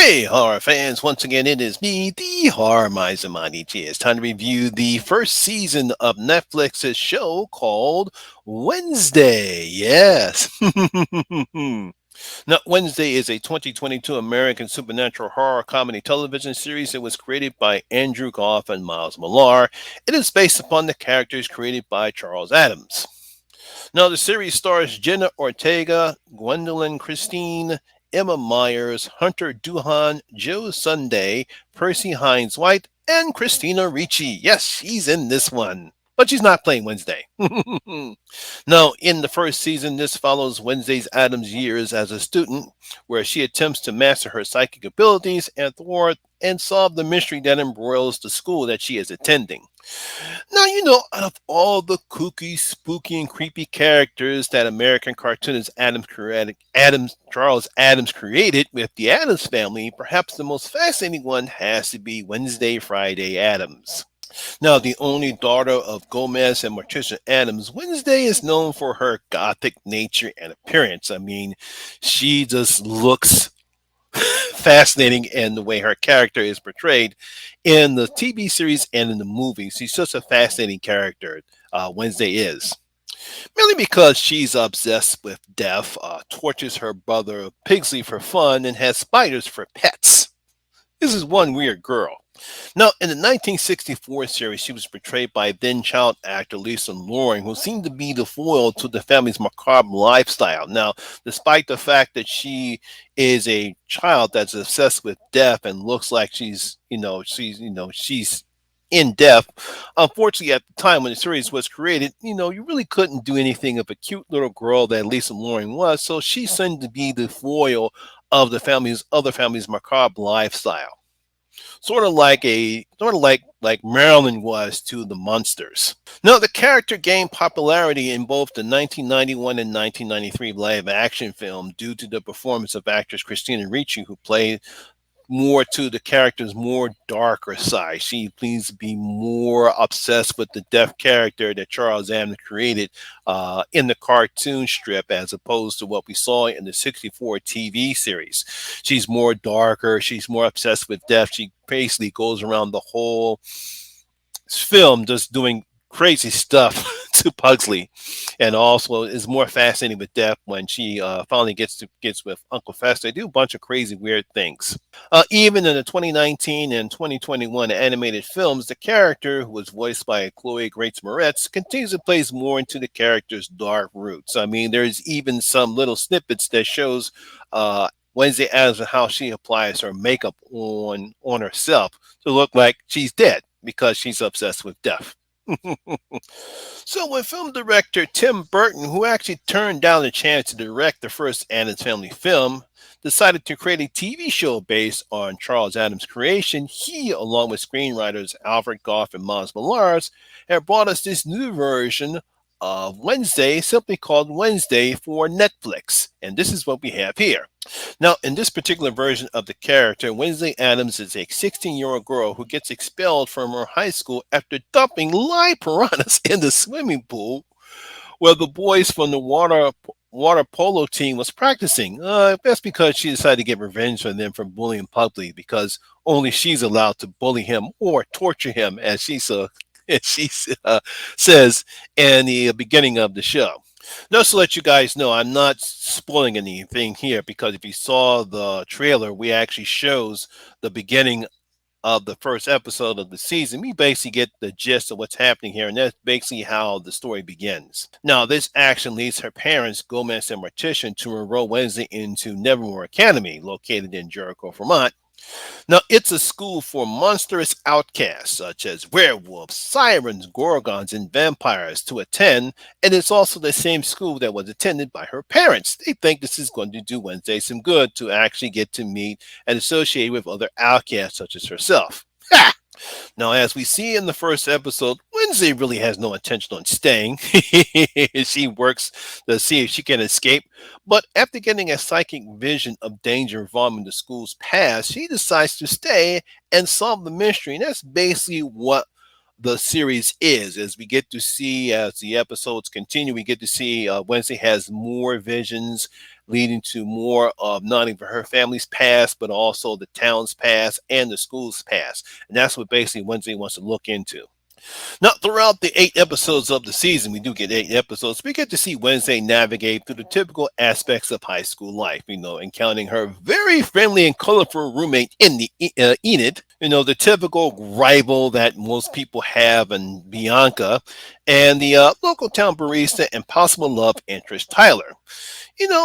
Hey, horror fans! Once again, it is me, the Horror Miser Manichi. It's time to review the first season of Netflix's show called Wednesday. Yes. Now, Wednesday is a 2022 American supernatural horror comedy television series that was created by Andrew Goff and Miles Millar. It is based upon the characters created by Charles Adams. Now, the series stars Jenna Ortega, Gwendolyn Christine, Emma Myers, Hunter Duhan, Joe Sunday, Percy Hines White, and Christina Ricci. Yes, she's in this one. But she's not playing Wednesday. Now, in the first season, this follows Wednesday's Adams years as a student, where she attempts to master her psychic abilities and thwart and solve the mystery that embroils the school that she is attending. Now, out of all the kooky, spooky, and creepy characters that American cartoonist Charles Adams created with the Adams family, perhaps the most fascinating one has to be Wednesday Friday Adams. Now, the only daughter of Gomez and Morticia Adams, Wednesday is known for her gothic nature and appearance. I mean, she just looks fascinating in the way her character is portrayed in the TV series and in the movies. She's such a fascinating character. Wednesday is merely because she's obsessed with death, tortures her brother Pigsley for fun, and has spiders for pets. This is one weird girl. Now, in the 1964 series, she was portrayed by then child actor Lisa Loring, who seemed to be the foil to the family's macabre lifestyle. Now, despite the fact that she is a child that's obsessed with death and looks like she's in death, unfortunately, at the time when the series was created, you really couldn't do anything of a cute little girl that Lisa Loring was. So she seemed to be the foil of the family's other family's macabre lifestyle, sort of like Marilyn was to the monsters. Now, the character gained popularity in both the 1991 and 1993 live action film due to the performance of actress Christina Ricci, who played more to the character's more darker side. She seems to be more obsessed with the deaf character that Charles Adams created in the cartoon strip, as opposed to what we saw in the '64 TV series. She's more darker. She's more obsessed with death. She basically goes around the whole film just doing crazy stuff to Pugsley, and also is more fascinating with death when she finally gets with Uncle Fester. They do a bunch of crazy, weird things. Even in the 2019 and 2021 animated films, the character, who was voiced by Chloe Grace Moretz, continues to place more into the character's dark roots. I mean, there's even some little snippets that shows Wednesday Addams and how she applies her makeup on herself to look like she's dead because she's obsessed with death. So when film director Tim Burton, who actually turned down the chance to direct the first Addams Family film, decided to create a TV show based on Charles Adams' creation, he, along with screenwriters Alfred Goff and Miles Millars, have brought us this new version of Wednesday, simply called Wednesday for Netflix. And this is what we have here. Now, in this particular version of the character, Wednesday Addams is a 16-year-old girl who gets expelled from her high school after dumping live piranhas in the swimming pool where the boys from the water polo team was practicing. That's because she decided to get revenge on them for bullying Pugsley, because only she's allowed to bully him or torture him, as she says in the beginning of the show. Just to let you guys know, I'm not spoiling anything here, because if you saw the trailer, we actually shows the beginning of the first episode of the season. We basically get the gist of what's happening here, and that's basically how the story begins. Now, this action leads her parents, Gomez and Morticia, to enroll Wednesday into Nevermore Academy, located in Jericho, Vermont. Now, it's a school for monstrous outcasts such as werewolves, sirens, gorgons, and vampires to attend, and it's also the same school that was attended by her parents. They think this is going to do Wednesday some good to actually get to meet and associate with other outcasts such as herself. Ha! Now, as we see in the first episode, Wednesday really has no intention on staying. She works to see if she can escape. But after getting a psychic vision of danger involving the school's past, she decides to stay and solve the mystery. And that's basically what the series is. As we get to see, as the episodes continue, we get to see Wednesday has more visions leading to more of not even her family's past, but also the town's past and the school's past. And that's what basically Wednesday wants to look into. Now, throughout the 8 episodes of the season, we do get 8 episodes. We get to see Wednesday navigate through the typical aspects of high school life, encountering her very friendly and colorful roommate in the Enid, the typical rival that most people have, and Bianca, and the local town barista and possible love interest, Tyler.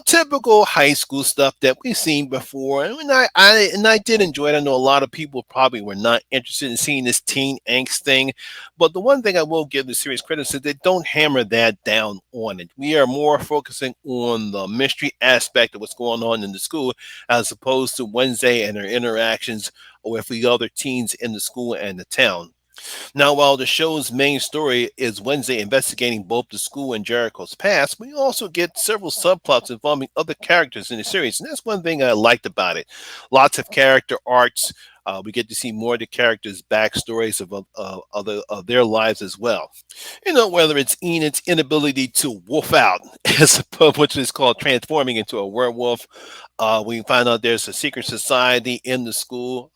Typical high school stuff that we've seen before. And I did enjoy it. I know a lot of people probably were not interested in seeing this teen angst thing, but the one thing I will give the series credit is they don't hammer that down on it. We are more focusing on the mystery aspect of what's going on in the school, as opposed to Wednesday and her interactions with the other teens in the school and the town. Now, while the show's main story is Wednesday investigating both the school and Jericho's past, we also get several subplots involving other characters in the series, and that's one thing I liked about it. Lots of character arcs. We get to see more of the characters' backstories of their lives as well. Whether it's Enid's inability to wolf out, which is called transforming into a werewolf. We find out there's a secret society in the school.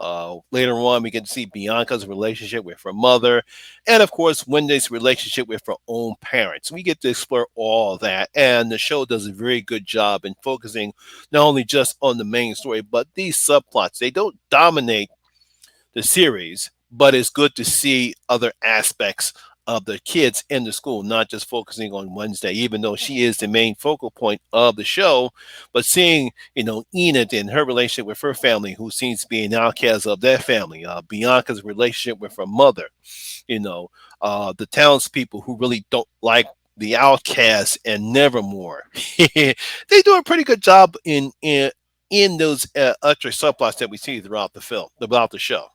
Later on, we get to see Bianca's relationship with her mother, and of course, Wendy's relationship with her own parents. We get to explore all of that, and the show does a very good job in focusing not only just on the main story, but these subplots. They don't dominate the series, but it's good to see other aspects of the kids in the school, not just focusing on Wednesday, even though she is the main focal point of the show. But seeing, Enid and her relationship with her family, who seems to be an outcast of their family, Bianca's relationship with her mother, the townspeople who really don't like the outcasts and Nevermore. They do a pretty good job in those extra subplots that we see throughout the film, throughout the show.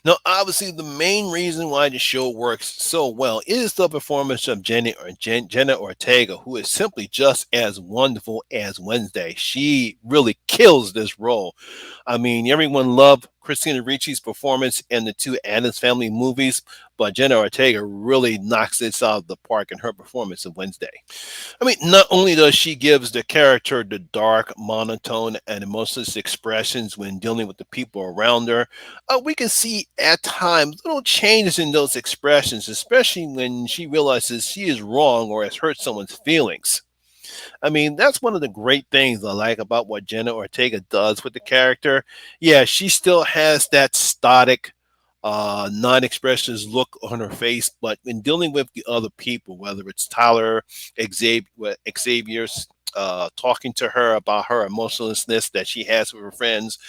Now, obviously, the main reason why the show works so well is the performance of Jenna Ortega, who is simply just as wonderful as Wednesday. She really kills this role. I mean, everyone loved Christina Ricci's performance in the two Addams Family movies, but Jenna Ortega really knocks this out of the park in her performance of Wednesday. I mean, not only does she gives the character the dark, monotone, and emotionless expressions when dealing with the people around her, we can see at times little changes in those expressions, especially when she realizes she is wrong or has hurt someone's feelings. I mean, that's one of the great things I like about what Jenna Ortega does with the character. Yeah, she still has that static, non-expressions look on her face, but in dealing with the other people, whether it's Tyler, Xavier's talking to her about her emotionlessness that she has with her friends,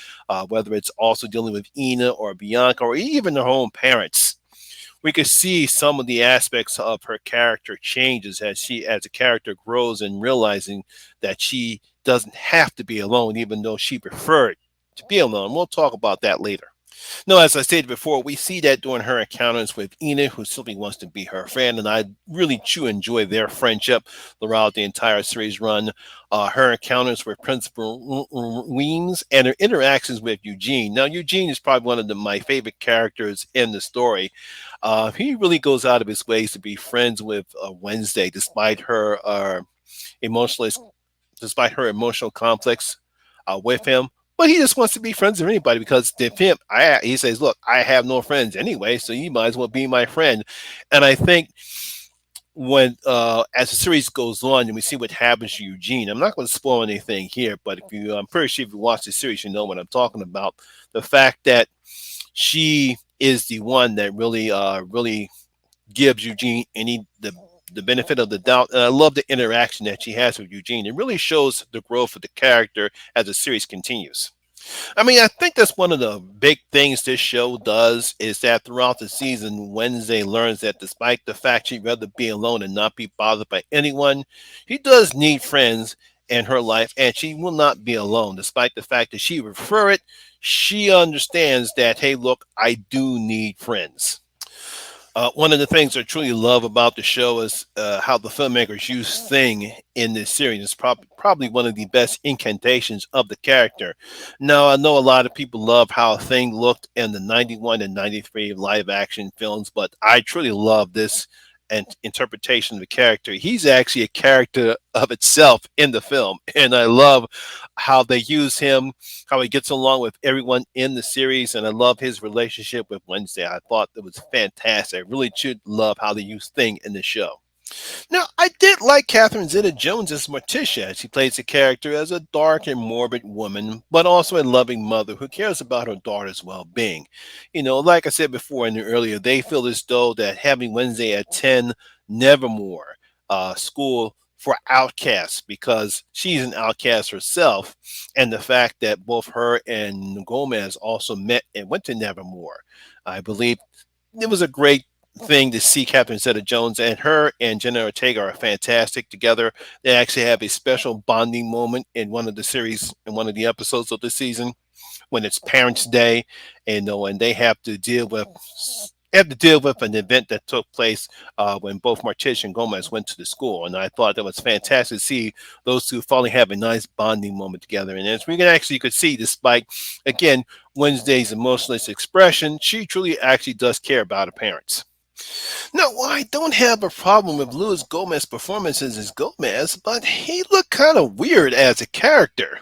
whether it's also dealing with Ina or Bianca or even her own parents, we could see some of the aspects of her character changes as the character grows and realizing that she doesn't have to be alone, even though she preferred to be alone. We'll talk about that later. No, as I said before, we see that during her encounters with Enid, who simply wants to be her friend, and I really do enjoy their friendship throughout the entire series run. Her encounters with Principal Weems and her interactions with Eugene. Now, Eugene is probably one of my favorite characters in the story. He really goes out of his ways to be friends with Wednesday, emotionally, despite her emotional conflicts with him. But he just wants to be friends with anybody because to him, he says, "Look, I have no friends anyway, so you might as well be my friend." And I think when as the series goes on and we see what happens to Eugene, I'm not going to spoil anything here, but I'm pretty sure if you watch the series, you know what I'm talking about. The fact that she is the one that really gives Eugene the benefit of the doubt. And I love the interaction that she has with Eugene. It really shows the growth of the character as the series continues. I mean, I think that's one of the big things this show does is that throughout the season, Wednesday learns that despite the fact she'd rather be alone and not be bothered by anyone, she does need friends in her life and she will not be alone. Despite the fact that she would prefer it, she understands that, hey, look, I do need friends. One of the things I truly love about the show is how the filmmakers use Thing in this series. It's probably one of the best incantations of the character. Now, I know a lot of people love how Thing looked in the 91 and 93 live action films, but I truly love this and interpretation of the character. He's actually a character of itself in the film, and I love how they use him, how he gets along with everyone in the series, and I love his relationship with Wednesday. I thought that was fantastic. I really should love how they use Thing in the show. Now, I did like Catherine Zeta-Jones as Morticia. She plays the character as a dark and morbid woman, but also a loving mother who cares about her daughter's well-being. Like I said before in the earlier, they feel as though that having Wednesday attend Nevermore school for outcasts because she's an outcast herself, and the fact that both her and Gomez also met and went to Nevermore. I believe it was a great thing to see Catherine Zeta-Jones, and her and Jenna Ortega are fantastic together. They actually have a special bonding moment in one of the series, in one of the episodes of the season, when it's Parents' Day, and they have to deal with an event that took place when both Martish and Gomez went to the school, and I thought that was fantastic to see those two finally have a nice bonding moment together. And as we can actually could see, despite again Wednesday's emotionless expression, she truly actually does care about her parents. Now, well, I don't have a problem with Luis Gomez's performances as Gomez, but he looked kind of weird as a character.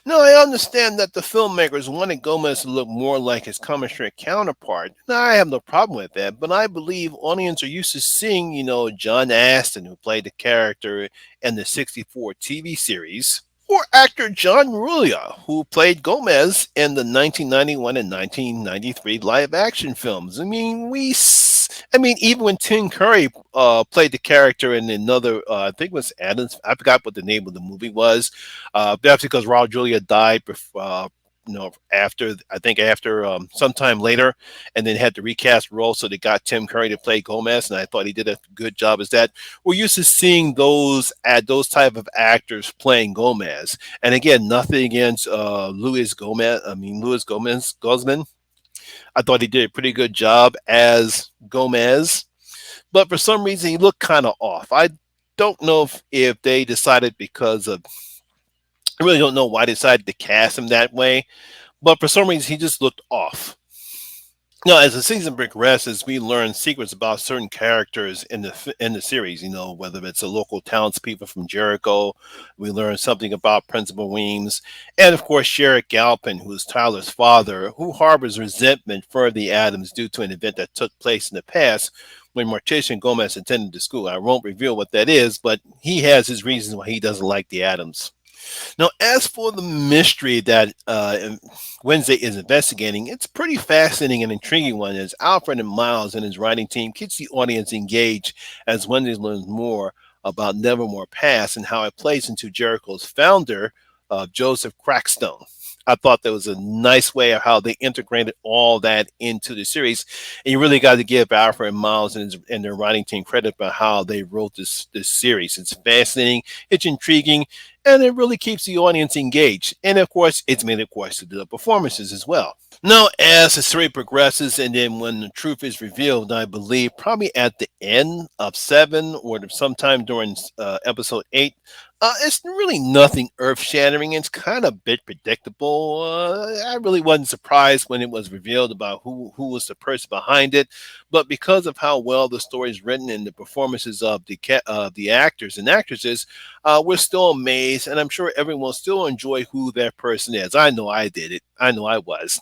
Now, I understand that the filmmakers wanted Gomez to look more like his comic strip counterpart. Now, I have no problem with that, but I believe audience are used to seeing, John Aston, who played the character in the '64 TV series, or actor John Rulia, who played Gomez in the 1991 and 1993 live action films. Even when Tim Curry played the character in another, I think it was Adams, I forgot what the name of the movie was. That's because Raul Julia died before. After sometime later, and then had to recast role, so they got Tim Curry to play Gomez, and I thought he did a good job as that. We're used to seeing those type of actors playing Gomez, and again, nothing against Luis Gomez. Luis Guzman. I thought he did a pretty good job as Gomez, but for some reason he looked kind of off. I don't know if they decided because of. I really don't know why they decided to cast him that way, but for some reason he just looked off. Now, as the season progresses, we learn secrets about certain characters in the series. Whether it's the local townspeople from Jericho, we learn something about Principal Weems, and of course Sherrick Galpin, who's Tyler's father, who harbors resentment for the Adams due to an event that took place in the past when Morticia and Gomez attended the school. I won't reveal what that is, but he has his reasons why he doesn't like the Adams. Now, as for the mystery that Wednesday is investigating, it's pretty fascinating and intriguing one as Alfred and Miles and his writing team keeps the audience engaged as Wednesday learns more about Nevermore Past and how it plays into Jericho's founder, Joseph Crackstone. I thought that was a nice way of how they integrated all that into the series. And you really got to give Alfred and Miles and their writing team credit for how they wrote this series. It's fascinating, it's intriguing, and it really keeps the audience engaged. And of course, it's made, of course, to the performances as well. Now, as the story progresses, and then when the truth is revealed, I believe probably at the end of seven or sometime during episode eight, it's really nothing earth shattering. It's kind of a bit predictable. I really wasn't surprised when it was revealed about who was the person behind it, but because of how well the story is written and the performances of the actors and actresses, we're still amazed, and I'm sure everyone will still enjoy who that person is. I know I did it. I know I was.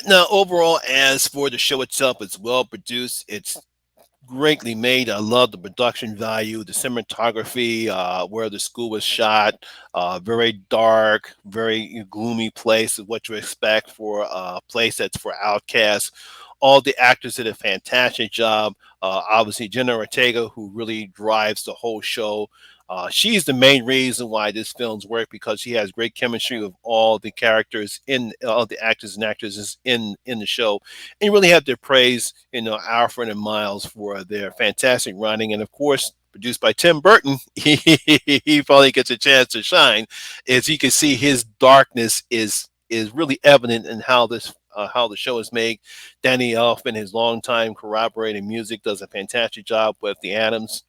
Now, overall, as for the show itself, it's well produced. It's greatly made. I love the production value, the cinematography, where the school was shot. Very dark, very gloomy place is what you expect for a place that's for outcasts. All the actors did a fantastic job. Obviously, Jenna Ortega, who really drives the whole show. She's the main reason why this film's work because she has great chemistry with all the characters in all the actors and actresses in the show. And you really have to praise, Alfred and Miles for their fantastic writing, and of course, produced by Tim Burton. He finally gets a chance to shine. As you can see, his darkness is really evident in how the show is made. Danny Elfman, his longtime corroborating music, does a fantastic job with the Adams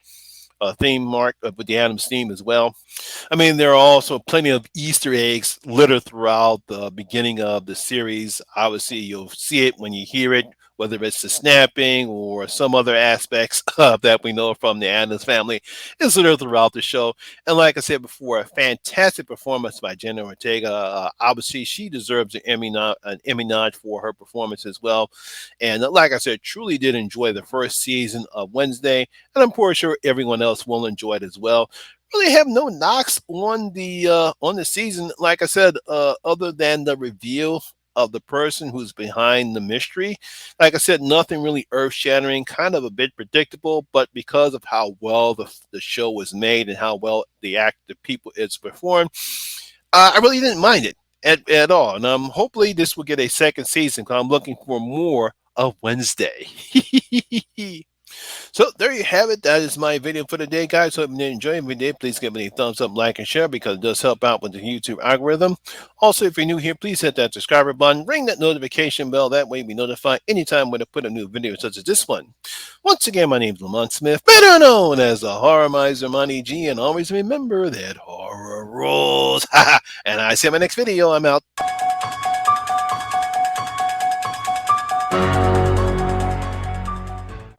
theme mark with the Adams theme as well. There are also plenty of Easter eggs littered throughout the beginning of the series. Obviously, you'll see it when you hear it, whether it's the snapping or some other aspects that we know from the Addams family, is there throughout the show. And like I said before, a fantastic performance by Jenna Ortega. Obviously, she deserves an Emmy nod for her performance as well. And like I said, truly did enjoy the first season of Wednesday, and I'm pretty sure everyone else will enjoy it as well. Really have no knocks on the season. Like I said, other than the reveal of the person who's behind the mystery. Like I said, nothing really earth shattering, kind of a bit predictable, but because of how well the show was made and how well the people it's performed, I really didn't mind it at all. And hopefully this will get a second season because I'm looking for more of Wednesday. So there you have it. That is my video for today, guys. Hope you enjoyed the video. Please give me a thumbs up, like, and share because it does help out with the YouTube algorithm. Also, if you're new here, please hit that subscriber button, ring that notification bell. That way, we notify anytime when I put a new video such as this one. Once again, my name is Lamont Smith, better known as the Horror Miser Monty G, and always remember that horror rules. And I see you in my next video. I'm out.